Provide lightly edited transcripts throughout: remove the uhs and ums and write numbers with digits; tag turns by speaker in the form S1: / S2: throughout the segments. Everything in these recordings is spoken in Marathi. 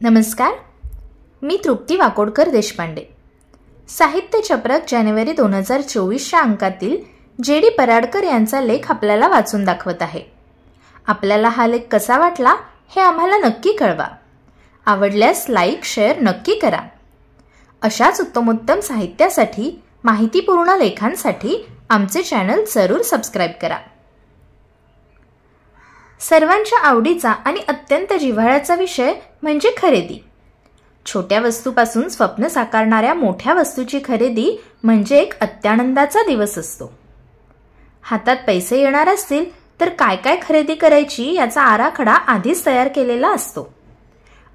S1: नमस्कार, मी तृप्ती वाकोडकर देशपांडे. साहित्य चप्रक जानेवारी 2024च्या अंकातील JD पराडकर यांचा लेख आपल्याला वाचून दाखवत आहे. आपल्याला हा लेख कसा वाटला हे आम्हाला नक्की कळवा. आवडल्यास लाईक शेअर नक्की करा. अशाच उत्तमोत्तम साहित्यासाठी, माहितीपूर्ण लेखांसाठी आमचे चॅनल जरूर सबस्क्राईब करा. सर्वांच्या आवडीचा आणि अत्यंत जिव्हाळ्याचा विषय म्हणजे खरेदी. छोट्या वस्तूपासून स्वप्न साकारणाऱ्या मोठ्या वस्तूची खरेदी म्हणजे एक अत्यानंदाचा दिवस असतो. हातात पैसे येणार असतील तर काय काय खरेदी करायची याचा आराखडा आधीच तयार केलेला असतो.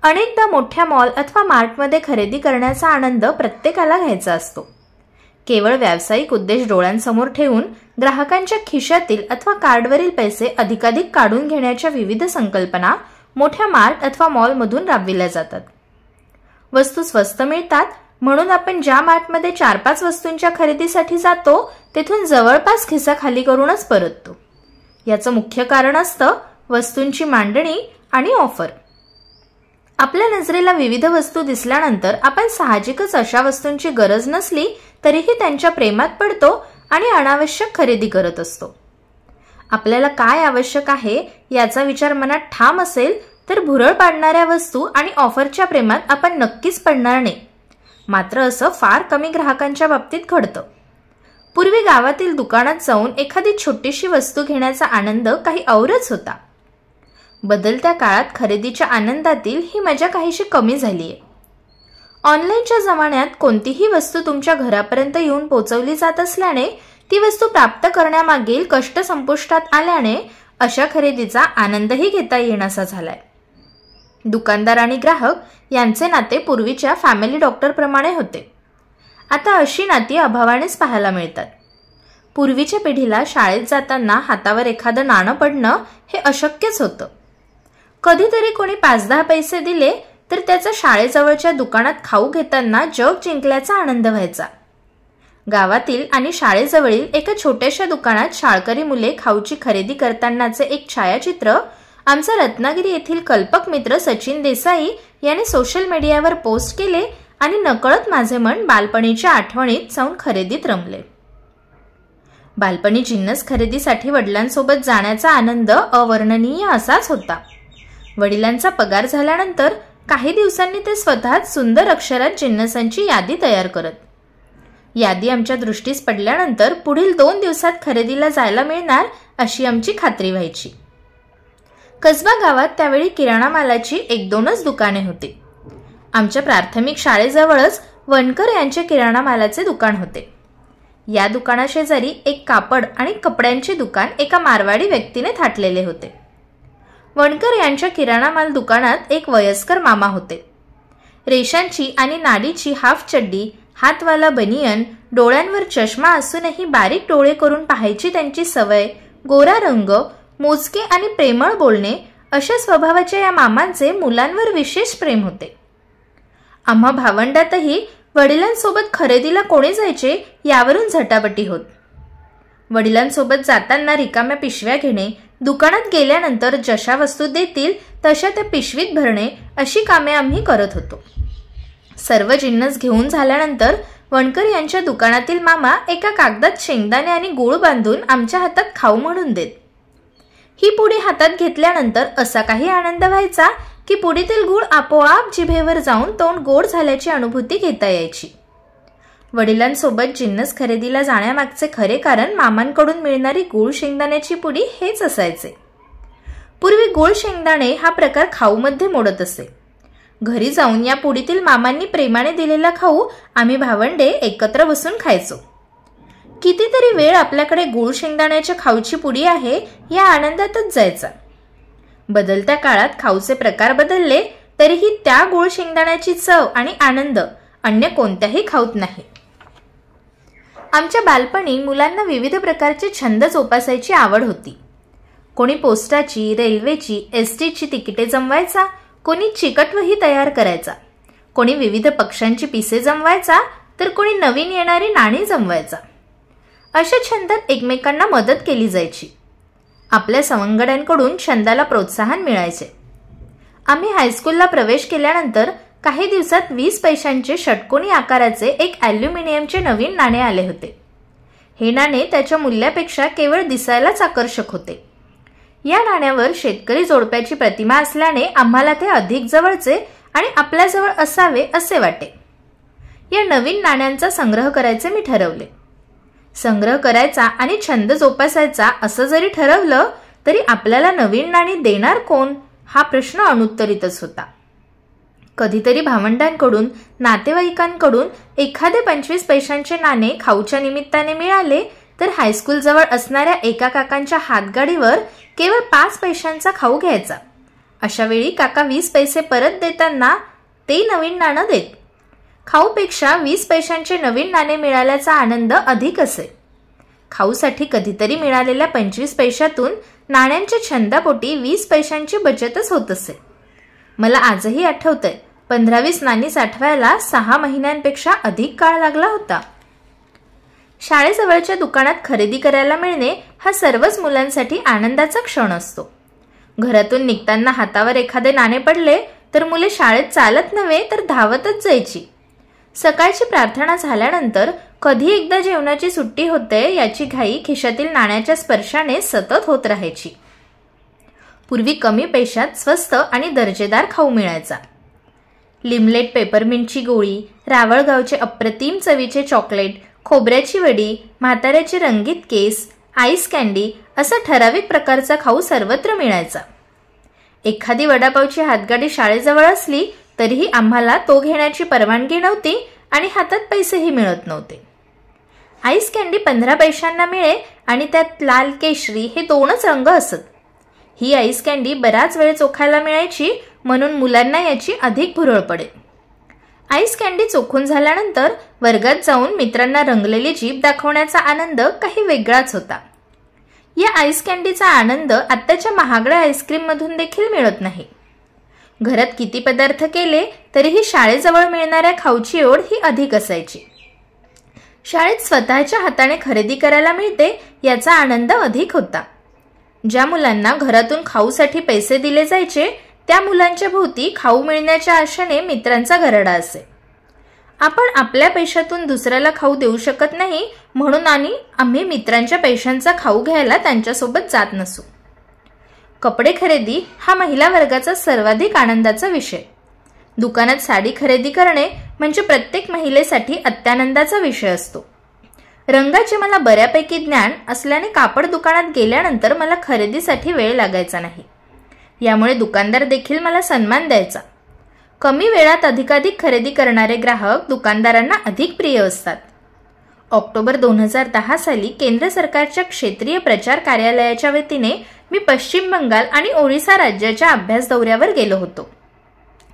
S1: अनेकदा मोठ्या मॉल अथवा मार्टमध्ये खरेदी करण्याचा आनंद प्रत्येकाला घ्यायचा असतो. केवळ व्यावसायिक उद्देश डोळ्यांसमोर ठेवून ग्राहकांच्या खिशातील अथवा कार्डवरील पैसे अधिकाधिक काढून घेण्याच्या विविध संकल्पना मोठ्या मार्ट अथवा मॉलमधून राबविल्या जातात. वस्तू स्वस्त मिळतात म्हणून आपण ज्या मार्टमध्ये 4-5 वस्तूंच्या खरेदीसाठी जातो तेथून जवळपास खिसा खाली करूनच परततो. याचं मुख्य कारण असतं वस्तूंची मांडणी आणि ऑफर. आपल्या नजरेला विविध वस्तू दिसल्यानंतर आपण साहजिकच अशा वस्तूंची गरज नसली तरीही त्यांच्या प्रेमात पडतो आणि अनावश्यक खरेदी करत असतो. आपल्याला काय आवश्यक आहे याचा विचार मनात ठाम असेल तर भुरळ पाडणाऱ्या वस्तू आणि ऑफरच्या प्रेमात आपण नक्कीच पडणार नाही. मात्र असं फार कमी ग्राहकांच्या बाबतीत घडतं. पूर्वी गावातील दुकानात जाऊन एखादी छोटीशी वस्तू घेण्याचा आनंद काही औरच होता. बदलत्या काळात खरेदीच्या आनंदातील ही मजा काहीशी कमी झाली आहे. ऑनलाईनच्या जमान्यात कोणतीही वस्तू तुमच्या घरापर्यंत येऊन पोहोचवली जात असल्याने ती वस्तू प्राप्त करण्यामागील कष्ट संपुष्टात आल्याने अशा खरेदीचा आनंदही घेता येण्यासा झालाय. दुकानदार आणि ग्राहक यांचे नाते पूर्वीच्या फॅमिली डॉक्टरप्रमाणे होते. आता अशी नाती अभावानेच पाहायला मिळतात. पूर्वीच्या पिढीला शाळेत जाताना हातावर एखादं नाणं पडणं हे अशक्यच होतं. कधीतरी कोणी 5-10 पैसे दिले तर त्याचा शाळेजवळच्या दुकानात खाऊ घेताना जग जिंकल्याचा आनंद व्हायचा. गावातील आणि शाळेजवळील एका छोट्याशा दुकानात शाळकरी मुले खाऊची खरेदी करतानाचे एक छायाचित्र आमचा रत्नागिरी येथील कल्पक मित्र सचिन देसाई यांनी सोशल मीडियावर पोस्ट केले आणि नकळत माझे मन बालपणीच्या आठवणीत जाऊन खरेदीत रमले. बालपणी जिन्नस खरेदीसाठी वडिलांसोबत जाण्याचा आनंद अवर्णनीय असाच होता. वडिलांचा पगार झाल्यानंतर काही दिवसांनी ते स्वतःच सुंदर अक्षरात जिन्नसांची यादी तयार करत. यादी आमच्या दृष्टीस पडल्यानंतर पुढील 2 दिवसात खरेदीला जायला मिळणार अशी आमची खात्री व्हायची. कसबा गावात त्यावेळी किराणा मालाची 1-2च दुकाने होती. आमच्या प्राथमिक शाळेजवळच वनकर यांचे किराणा मालाचे दुकान होते. या दुकानाशेजारी एक कापड आणि कपड्यांचे दुकान एका मारवाडी व्यक्तीने थाटलेले होते. वणकर यांच्या किराणा माल दुकानात एक वयस्कर मामा होते. रेशांची आणि नाडीची हाफ चड्डी, हातवाला बनियन, डोळ्यांवर चष्मा असूनही बारीक डोळे करून पाहायची त्यांची सवय, गोरा रंग, मोजके आणि प्रेमळ बोलणे अशा स्वभावाच्या या मामांचे मुलांवर विशेष प्रेम होते. आम्हा भावंडातही वडिलांसोबत खरेदीला कोणी जायचे यावरून झटापटी होत. वडिलांसोबत जाताना रिकाम्या पिशव्या घेणे, दुकानात गेल्यानंतर जशा वस्तू देतील तशा त्या पिशवीत भरणे अशी कामे आम्ही करत होतो. सर्व जिन्नस घेऊन झाल्यानंतर वणकर यांच्या दुकानातील मामा एका कागदात शेंगदाणे आणि गूळ बांधून आमच्या हातात खाऊ म्हणून देत. ही पुडी हातात घेतल्यानंतर असा काही आनंद व्हायचा की पुडीतील गूळ आपोआप जिभेवर जाऊन तोंड गोड झाल्याची अनुभूती घेता यायची. वडिलांसोबत जिन्नस खरेदीला जाण्यामागचे खरे कारण मामांकडून मिळणारी गूळ शेंगदाण्याची पुडी हेच असायचे. पूर्वी गूळ शेंगदाणे हा प्रकार खाऊमध्ये मोडत असे. घरी जाऊन या पुडीतील मामांनी प्रेमाने दिलेला खाऊ आम्ही भावंडे एकत्र बसून खायचो. कितीतरी वेळ आपल्याकडे गूळ शेंगदाण्याच्या खाऊची पुडी आहे या आनंदातच जायचा. बदलत्या काळात खाऊचे प्रकार बदलले तरीही त्या गूळ शेंगदाण्याची चव आणि आनंद अन्य कोणत्याही खाऊत नाही. आमच्या बालपणी मुलांना विविध प्रकारचे छंद जोपासायची आवड होती. कोणी पोस्टाची, रेल्वेची, एसटीची तिकिटे जमवायचा, कोणी चिकटवही तयार करायचा, कोणी विविध पक्ष्यांची पिसे जमवायचा तर कोणी नवीन येणारी नाणी जमवायचा. अशा छंदात एकमेकांना मदत केली जायची. आपल्या सवंगड्यांकडून छंदाला प्रोत्साहन मिळायचे. आम्ही हायस्कूलला प्रवेश केल्यानंतर काही दिवसात 20 पैशांचे षटकोनी आकाराचे एक ॲल्युमिनियमचे नवीन नाणे आले होते. हे नाणे त्याच्या मूल्यापेक्षा केवळ दिसायलाच आकर्षक होते. या नाण्यावर शेतकरी जोडप्याची प्रतिमा असल्याने आम्हाला ते अधिक जवळचे आणि आपल्याजवळ असावे असे वाटे. या नवीन नाण्यांचा संग्रह करायचे मी ठरवले. संग्रह करायचा आणि छंद जोपासायचा असं जरी ठरवलं तरी आपल्याला नवीन नाणी देणार कोण हा प्रश्न अनुत्तरितच होता. कधीतरी भावंडांकडून, नातेवाईकांकडून एखादे 25 पैशांचे नाणे खाऊच्या निमित्ताने मिळाले तर हायस्कूल जवळ असणाऱ्या एका काकांच्या हातगाडीवर केवळ 5 पैशांचा खाऊ घ्यायचा. अशा वेळी काका 20 पैसे परत देताना ते नवीन नाणं देत. खाऊपेक्षा 20 पैशांचे नवीन नाणे मिळाल्याचा आनंद अधिक असे. खाऊसाठी कधीतरी मिळालेल्या 25 पैशातून नाण्यांच्या छंदापोटी 20 पैशांची बचतच होत असे. मला आजही आठवतंय 15-20 नाणी साठवायला 6 महिन्यांपेक्षा अधिक काळ लागला होता. शाळेजवळच्या दुकानात खरेदी करायला मिळणे हा सर्वच मुलांसाठी आनंदाचा क्षण असतो. घरातून निघताना हातावर एखादे नाणे पडले तर मुले शाळेत चालत नव्हे तर धावतच जायची. सकाळची प्रार्थना झाल्यानंतर कधी एकदा जेवणाची सुट्टी होते याची घाई खिशातील नाण्याच्या स्पर्शाने सतत होत राहायची. पूर्वी कमी पैशात स्वस्त आणि दर्जेदार खाऊ मिळायचा. लिमलेट पेपरमिंटची गोळी, रावळगावचे अप्रतिम चवीचे चॉकलेट, खोबऱ्याची वडी, म्हाताऱ्याचे रंगीत केस, आईस कँडी असा ठराविक प्रकारचा खाऊ सर्वत्र मिळायचा. एखादी वडापावची हातगाडी शाळेजवळ असली तरीही आम्हाला तो घेण्याची परवानगी नव्हती आणि हातात पैसेही मिळत नव्हते. आईस कँडी 15 पैशांना मिळे आणि त्यात लाल, केशरी हे 2च रंग असत. ही आईस कँडी बराच वेळ चोखायला मिळायची म्हणून मुलांना याची अधिक भुरळ पडे. आईस कँडी चोखून झाल्यानंतर वर्गात जाऊन मित्रांना रंगलेली जीभ दाखवण्याचा आनंद काही वेगळाच होता. या आईस कँडीचा आनंद आत्ताच्या महागड्या आईस्क्रीम मधून देखील मिळत नाही. घरात किती पदार्थ केले तरीही शाळेजवळ मिळणाऱ्या खाऊची ओढ ही अधिक असायची. शाळेत स्वतःच्या हाताने खरेदी करायला मिळते याचा आनंद अधिक होता. ज्या मुलांना घरातून खाऊसाठी पैसे दिले जायचे त्या मुलांच्या भोवती खाऊ मिळण्याच्या आशेने मित्रांचा गरडा असे. आपण आपल्या पैशातून दुसऱ्याला खाऊ देऊ शकत नाही म्हणून आम्ही मित्रांच्या पैशांचा खाऊ घ्यायला त्यांच्यासोबत जात नसू. कपडे खरेदी हा महिला वर्गाचा सर्वाधिक आनंदाचा विषय. दुकानात साडी खरेदी करणे म्हणजे प्रत्येक महिलेसाठी अत्यानंदाचा विषय असतो. रंगाचे मला बऱ्यापैकी ज्ञान असल्याने कापड दुकानात गेल्यानंतर मला खरेदीसाठी वेळ लागायचा नाही. यामुळे दुकानदार देखील मला सन्मान द्यायचा. कमी वेळात अधिकाधिक खरेदी करणारे ग्राहक दुकानदारांना अधिक प्रिय असतात. ऑक्टोबर 2010 साली केंद्र सरकारच्या क्षेत्रीय प्रचार कार्यालयाच्या वतीने मी पश्चिम बंगाल आणि ओडिसा राज्याच्या अभ्यास दौऱ्यावर गेलो होतो.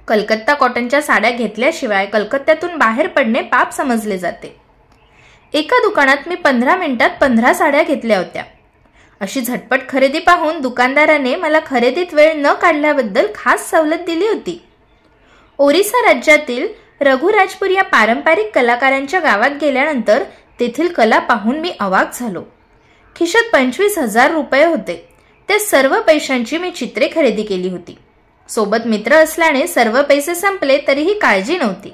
S1: कलकत्ता कॉटनच्या साड्या घेतल्याशिवाय कलकत्त्यातून बाहेर पडणे पाप समजले जाते. एका दुकानात मी 15 मिनिटात 15 साड्या घेतल्या होत्या. अशी झटपट खरेदी पाहून दुकानदाराने मला खरेदीत वेळ न काढल्याबद्दल खास सवलत दिली होती. ओरिसा राज्यातील रघुराजपूर या पारंपरिक कलाकारांच्या गावात गेल्यानंतर तेथील कला पाहून मी अवाक झालो. खिशात 25,000 रुपये होते. त्या सर्व पैशांची मी चित्रे खरेदी केली होती. सोबत मित्र असल्याने सर्व पैसे संपले तरीही काळजी नव्हती.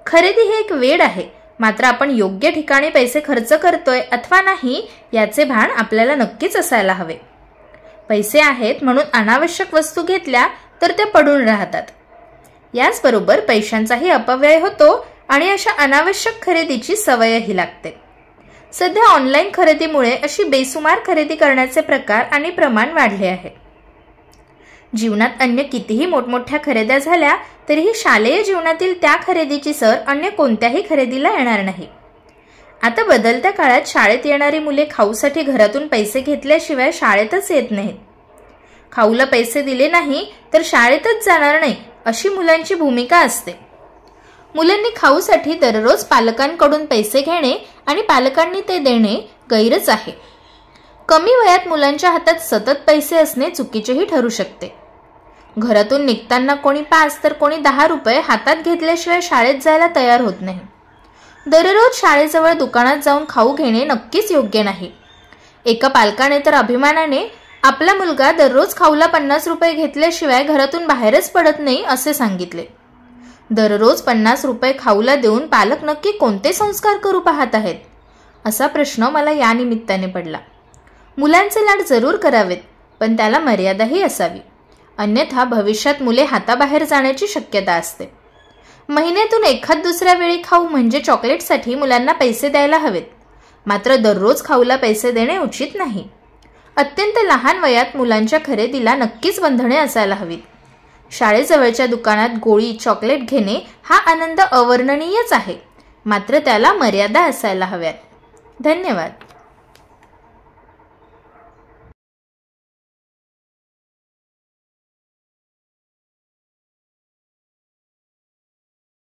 S1: खरेदी हे एक वेड आहे, मात्र आपण योग्य ठिकाणी पैसे खर्च करतोय अथवा नाही याचे भान आपल्याला नक्कीच असायला हवे. पैसे आहेत म्हणून अनावश्यक वस्तू घेतल्या तर त्या पडून राहतात. याचबरोबर पैशांचाही अपव्यय होतो आणि अशा अनावश्यक खरेदीची सवयही लागते. सध्या ऑनलाईन खरेदीमुळे अशी बेसुमार खरेदी करण्याचे प्रकार आणि प्रमाण वाढले आहे. जीवनात अन्य कितीही मोठमोठ्या खरेद्या झाल्या तरीही शालेय जीवनातील त्या खरेदीची सर अन्य कोणत्याही खरेदीला येणार नाही. आता बदलत्या काळात शाळेत येणारी मुले खाऊसाठी घरातून पैसे घेतल्याशिवाय शाळेतच येत नाहीत. खाऊला पैसे दिले नाही तर शाळेतच जाणार नाही अशी मुलांची भूमिका असते. मुलांनी खाऊसाठी दररोज पालकांकडून पैसे घेणे आणि पालकांनी ते देणे गैरच आहे. कमी वयात मुलांच्या हातात सतत पैसे असणे चुकीचेही ठरू शकते. घरातून निघताना कोणी 5 तर कोणी 10 रुपये हातात घेतल्याशिवाय शाळेत जायला तयार होत नाही. दररोज शाळेजवळ दुकानात जाऊन खाऊ घेणे नक्कीच योग्य नाही. एका पालकाने तर अभिमानाने आपला मुलगा दररोज खाऊला 50 रुपये घेतल्याशिवाय घरातून बाहेरच पडत नाही असे सांगितले. दररोज 50 रुपये खाऊला देऊन पालक नक्की कोणते संस्कार करू पाहत आहेत, असा प्रश्न मला या निमित्ताने पडला. मुलांचे लाड जरूर करावेत, पण त्याला मर्यादाही असावी, अन्यथा भविष्यात मुले हाताबाहेर जाण्याची शक्यता असते. महिन्यातून एखाद दुसऱ्या वेळी खाऊ म्हणजे चॉकलेटसाठी मुलांना पैसे द्यायला हवेत, मात्र दररोज खाऊला पैसे देणे उचित नाही. अत्यंत लहान वयात मुलांच्या खरेदीला नक्कीच बंधने असायला हवीत. शाळेजवळच्या दुकानात गोळी चॉकलेट घेणे हा आनंद अवर्णनीयच आहे, मात्र त्याला मर्यादा असायला हव्यात. धन्यवाद.